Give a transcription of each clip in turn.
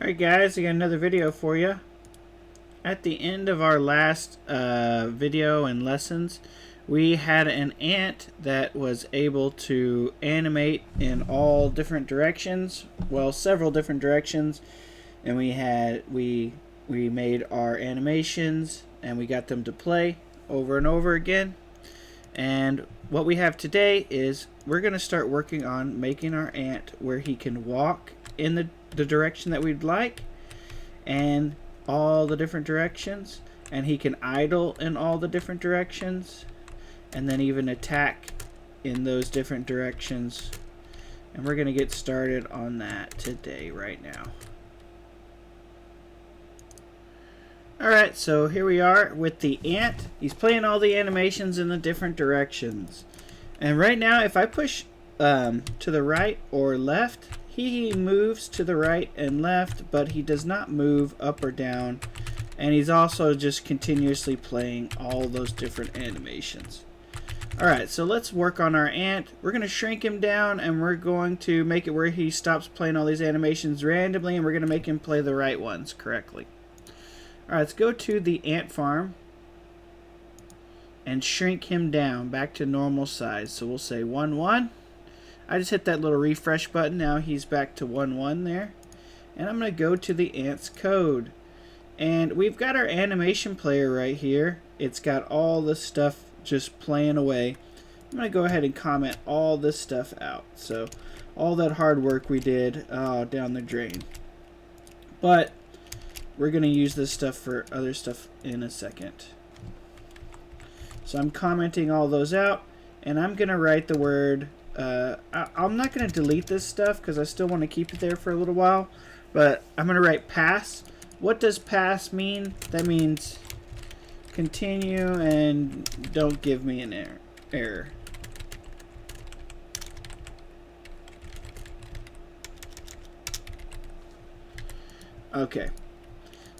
Alright guys, I got another video for you. At the end of our last video and lessons, we had an ant that was able to animate in all different directions, well, several different directions, and we made our animations and we got them to play over and over again. And what we have today is we're going to start working on making our ant where he can walk in the direction that we'd like and all the different directions, and he can idle in all the different directions, and then even attack in those different directions. And we're going to get started on that today right now. Alright, so here we are with the ant. He's playing all the animations in the different directions. And right now, if I push to the right or left, he moves to the right and left, but he does not move up or down. And he's also just continuously playing all those different animations. Alright, so let's work on our ant. We're going to shrink him down, and we're going to make it where he stops playing all these animations randomly, and we're going to make him play the right ones correctly. Alright, let's go to the ant farm and shrink him down back to normal size. So we'll say 1, 1. I just hit that little refresh button. Now he's back to 1, 1 there. And I'm going to go to the ant's code. And we've got our animation player right here. It's got all the stuff just playing away. I'm going to go ahead and comment all this stuff out. So all that hard work we did down the drain. But we're going to use this stuff for other stuff in a second. So I'm commenting all those out, and I'm going to write the word, I'm not going to delete this stuff because I still want to keep it there for a little while, but I'm going to write pass. What does pass mean? That means continue and don't give me an error. Okay.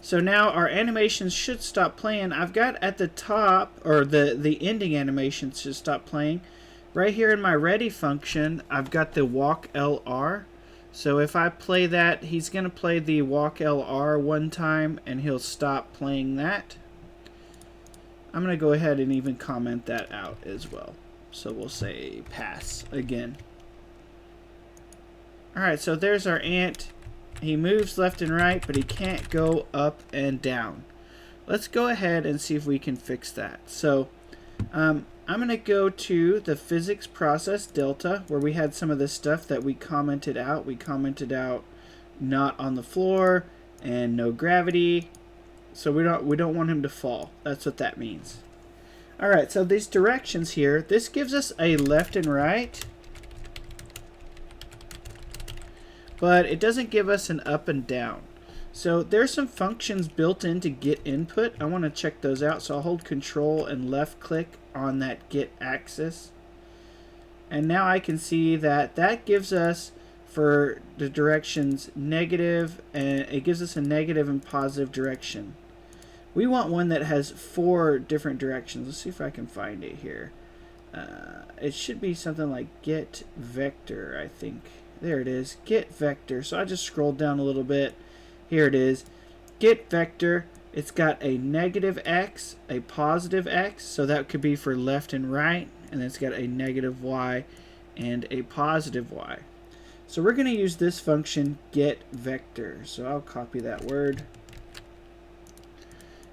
So now our animations should stop playing. I've got at the top, or the ending animation should stop playing. Right here in my ready function, I've got the walk LR. So if I play that, he's going to play the walk LR one time and he'll stop playing that. I'm going to go ahead and even comment that out as well. So we'll say pass again. Alright, so there's our ant. He moves left and right, but he can't go up and down. Let's go ahead and see if we can fix that. So I'm going to go to the physics process delta, where we had some of this stuff that we commented out. We commented out not on the floor and no gravity. So we don't want him to fall. That's what that means. Alright, so these directions here, this gives us a left and right, but it doesn't give us an up and down. So there's some functions built in to get input. I want to check those out. So I'll hold control and left click on that get axis. And now I can see that that gives us, for the directions, negative, and it gives us a negative and positive direction. We want one that has 4 different directions. Let's see if I can find it here. It should be something like get vector, I think. There it is, get vector. So I just scrolled down a little bit. Here it is, get vector. It's got a negative x, a positive x, so that could be for left and right, and then it's got a negative y and a positive y. So we're going to use this function get vector. So I'll copy that word,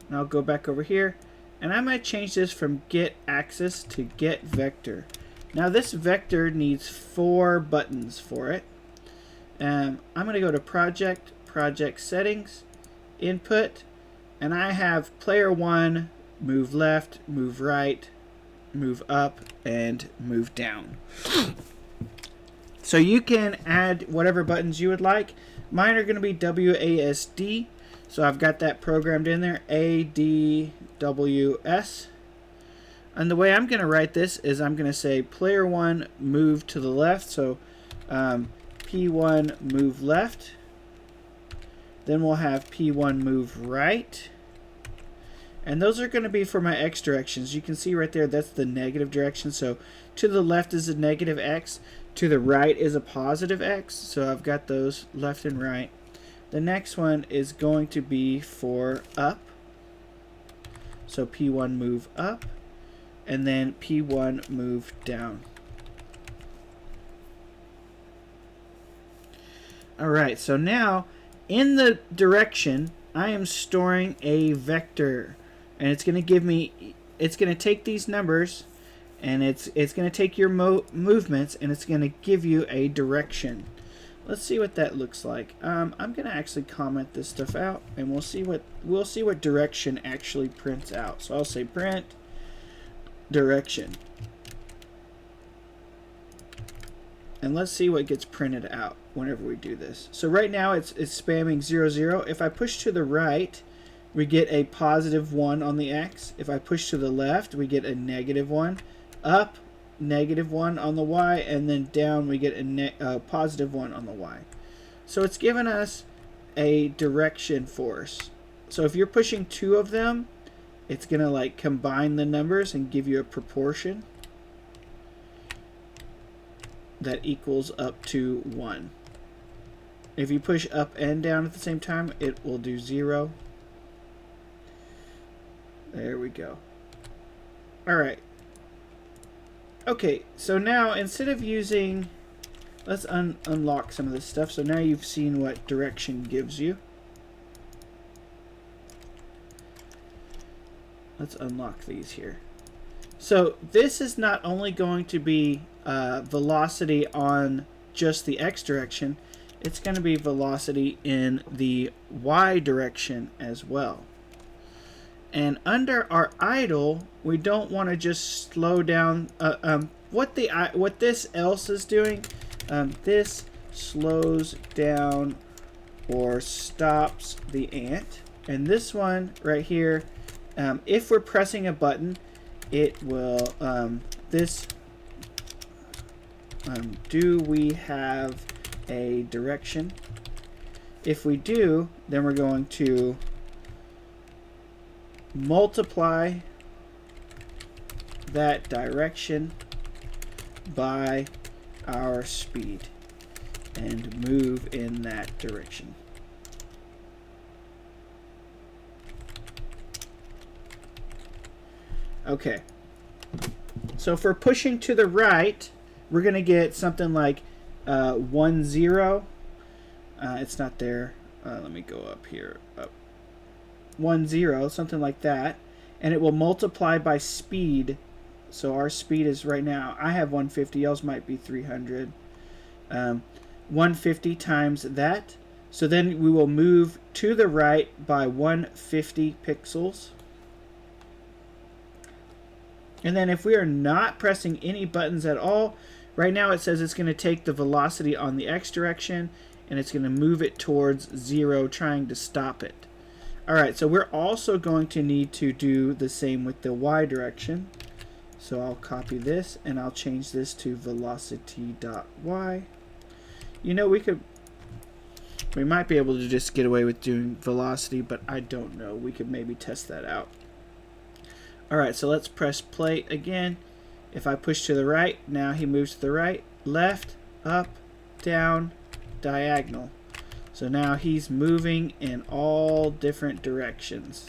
and I'll go back over here, and I'm going to change this from get axis to get vector. Now this vector needs 4 buttons for it. I'm going to go to project settings, input, and I have player 1 move left, move right, move up, and move down. So you can add whatever buttons you would like. Mine are going to be WASD, so I've got that programmed in there, ADWS. And the way I'm going to write this is I'm going to say player 1 move to the left, so P1 move left. Then we'll have P1 move right. And those are going to be for my X directions. You can see right there, that's the negative direction. So to the left is a negative X. To the right is a positive X. So I've got those left and right. The next one is going to be for up. So P1 move up, and then P1 move down. Alright, so now in the direction I am storing a vector, and it's going to give me, it's going to take these numbers and it's going to take your movements and it's going to give you a direction. Let's see what that looks like. I'm going to actually comment this stuff out, and we'll see what direction actually prints out. So I'll say print direction, and let's see what gets printed out whenever we do this. So right now it's spamming 0, 0. If I push to the right, we get a +1 on the X. If I push to the left, we get a -1. Up, -1 on the Y, and then down we get a +1 on the Y. So it's given us a direction for us. So if you're pushing 2 of them, it's gonna like combine the numbers and give you a proportion that equals up to 1. If you push up and down at the same time, it will do 0. There we go. Alright. Okay, so now instead of using, let's unlock some of this stuff. So now you've seen what direction gives you. Let's unlock these here. So this is not only going to be velocity on just the X direction, it's going to be velocity in the Y direction as well. And under our idle, we don't want to just slow down. What this else is doing, this slows down or stops the ant. And this one right here, if we're pressing a button, it will. Do we have a direction? If we do, then we're going to multiply that direction by our speed and move in that direction. Okay, so if we're pushing to the right, we're going to get something like 1, 0. It's not there. Let me go up here. Up. 1, 0, something like that. And it will multiply by speed. So our speed is right now, I have 150, yours might be 300. 150 times that. So then we will move to the right by 150 pixels. And then if we are not pressing any buttons at all, right now it says it's going to take the velocity on the X direction and it's going to move it towards 0, trying to stop it. Alright, so we're also going to need to do the same with the Y direction. So I'll copy this and I'll change this to velocity.y. You know, we might be able to just get away with doing velocity, but I don't know. We could maybe test that out. Alright, so let's press play again. If I push to the right, now he moves to the right, left, up, down, diagonal. So now he's moving in all different directions.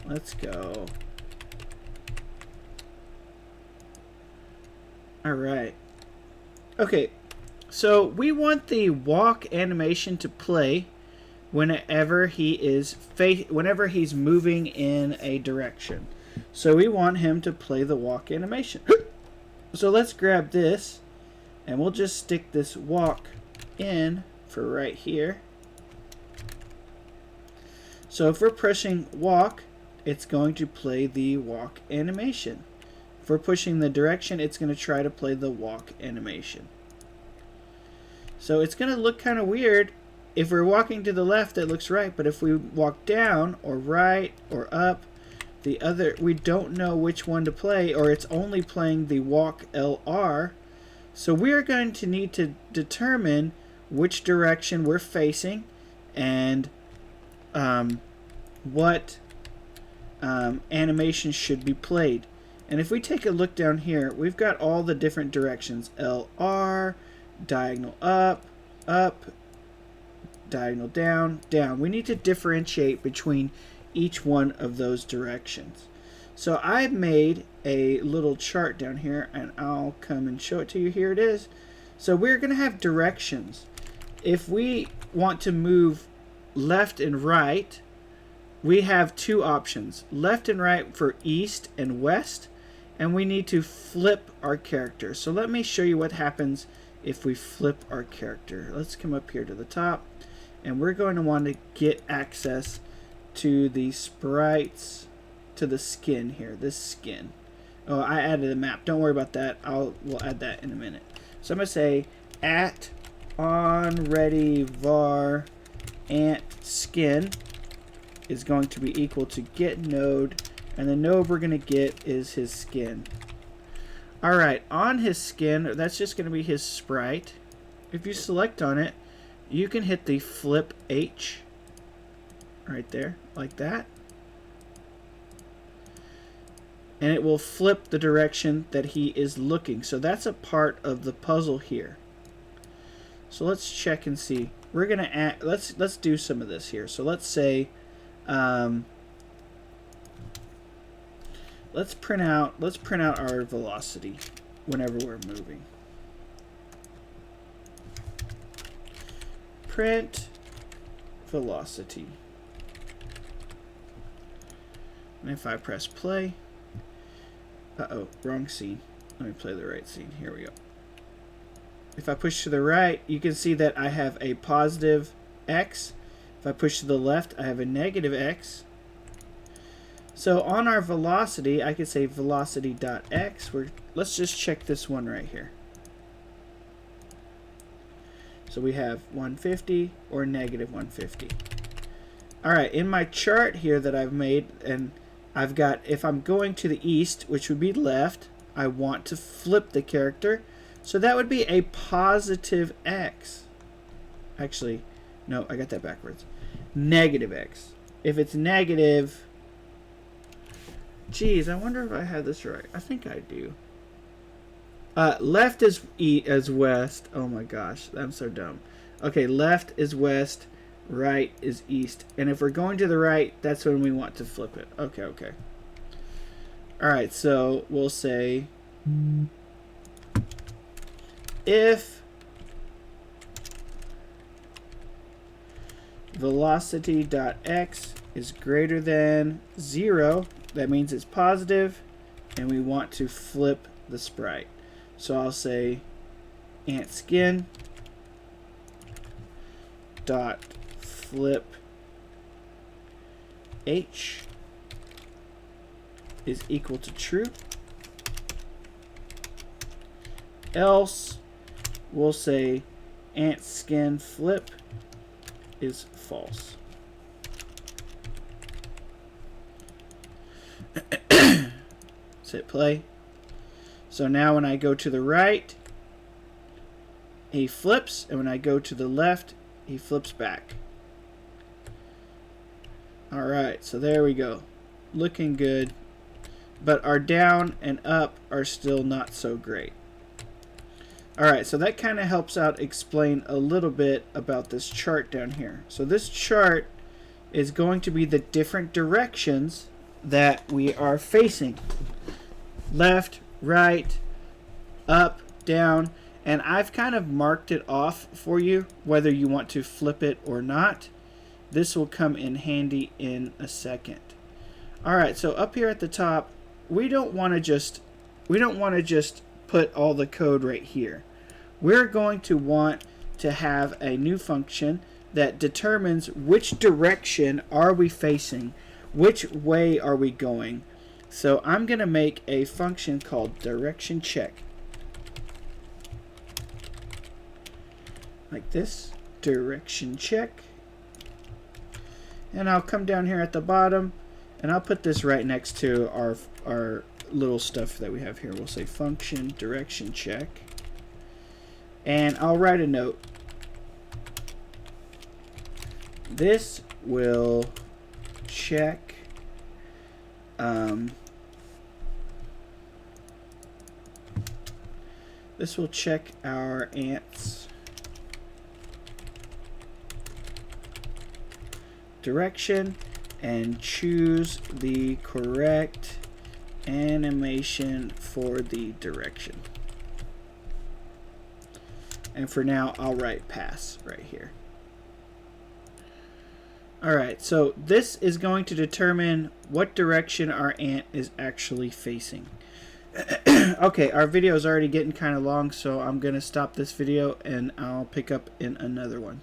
Let's go. Alright. Okay, so we want the walk animation to play whenever he is whenever he's moving in a direction. So we want him to play the walk animation. So let's grab this and we'll just stick this walk in for right here. So if we're pushing walk, it's going to play the walk animation. If we're pushing the direction, it's going to try to play the walk animation. So it's going to look kind of weird. If we're walking to the left, it looks right, but if we walk down or right or up, the other, we don't know which one to play, or it's only playing the walk LR. So we're going to need to determine which direction we're facing and what animation should be played. And if we take a look down here, we've got all the different directions: LR, diagonal up, up, diagonal down, down. We need to differentiate between each one of those directions. So I made a little chart down here, and I'll come and show it to you. Here it is. So we're going to have directions. If we want to move left and right, we have two options, left and right for east and west, and we need to flip our character. So let me show you what happens if we flip our character. Let's come up here to the top, and we're going to want to get access to the sprites, to the skin here, this skin. Oh, I added a map. Don't worry about that. We'll add that in a minute. So I'm going to say at onReadyVar ant skin is going to be equal to get node, and the node we're going to get is his skin. Alright, on his skin, that's just going to be his sprite. If you select on it, you can hit the flip H right there, like that. And it will flip the direction that he is looking. So that's a part of the puzzle here. So let's check and see. We're going to add, let's do some of this here. So let's say let's print out our velocity whenever we're moving. Print velocity. And if I press play, uh-oh, wrong scene. Let me play the right scene. Here we go. If I push to the right, you can see that I have a positive X. If I push to the left, I have a negative X. So on our velocity, I could say velocity.x. Let's just check this one right here. So we have 150 or negative 150. Alright, in my chart here that I've made, and I've got, if I'm going to the east, which would be left, I want to flip the character. So that would be a positive X. Actually, no, I got that backwards. Negative X. If it's negative... Geez, I wonder if I have this right. I think I do. Left is west. Oh my gosh, I'm so dumb. Okay, left is west, right is east. And if we're going to the right, that's when we want to flip it. Okay, okay. Alright, so we'll say... if velocity.x is greater than 0, that means it's positive, and we want to flip the sprite. So I'll say ant skin dot flip H is equal to true. Else we'll say ant skin flip is false. Let's hit play. So now when I go to the right, he flips, and when I go to the left, he flips back. Alright, so there we go. Looking good. But our down and up are still not so great. Alright, so that kind of helps out explain a little bit about this chart down here. So this chart is going to be the different directions that we are facing. Left, right, up, down, and I've kind of marked it off for you whether you want to flip it or not. This will come in handy in a second. Alright, so up here at the top, we don't want to just put all the code right here. We're going to want to have a new function that determines which direction are we facing, which way are we going. So I'm going to make a function called direction check. Like this, direction check. And I'll come down here at the bottom, and I'll put this right next to our little stuff that we have here. We'll say function direction check. And I'll write a note. This will check our ants direction and choose the correct animation for the direction. And for now, I'll write pass right here. Alright, so this is going to determine what direction our ant is actually facing. Okay, our video is already getting kind of long, so I'm going to stop this video and I'll pick up in another one.